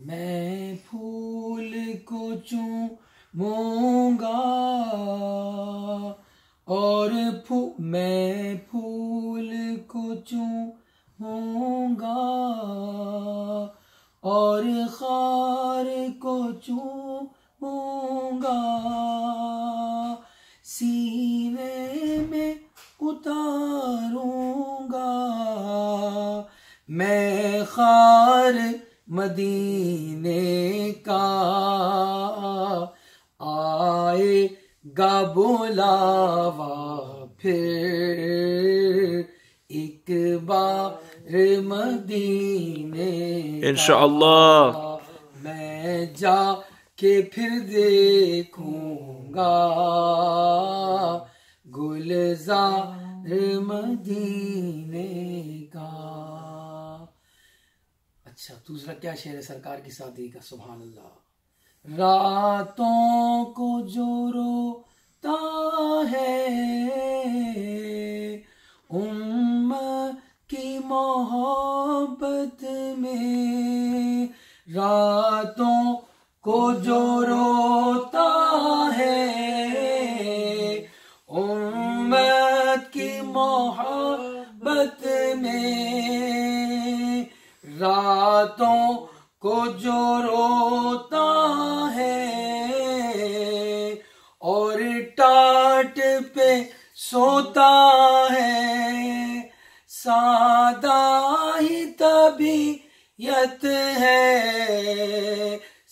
मैं फूल को चूमूंगा और मैं फूल को चूमूंगा और खार को चूमूंगा, सीने में उतारूंगा मैं खार मदीने का, आएगा बुलावा फिर एक बार मदीने इंशाअल्लाह। मैं जाके फिर देखूंगा गुलजार मदीने का। अच्छा, दूसरा क्या शेर है सरकार की शादी का? सुभान अल्लाह। रातों को जो रोता है उम्मत की मोहब्बत में, रातों को जो रोता है उम्मत की मोहब्बत में, रातों को जो रोता है और टाट पे सोता है, सादा ही तबीयत है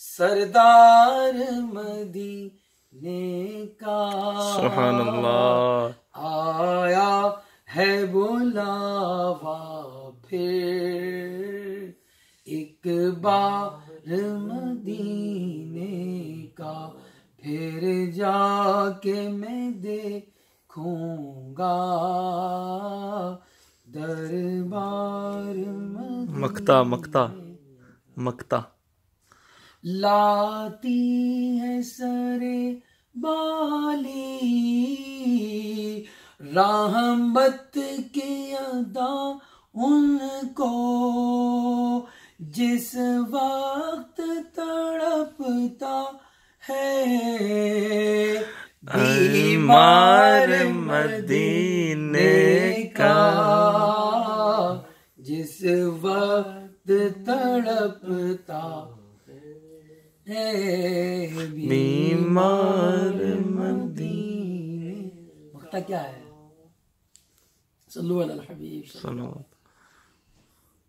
सरदार मदीने का। सुभान अल्लाह। आया है बुलावा फिर एक बार मदीने का, फिर जाके मैं देखूंगा दरबार मक्ता मक्ता मक्ता। लाती है सरे बाली रहमत की अदा उनको, जिस वक्त तड़पता है बीमार मदीने का, जिस वक्त तड़पता है बीमार मदीने। वक्ता क्या है? सल्लल्लाहु अलैहि वसल्लम।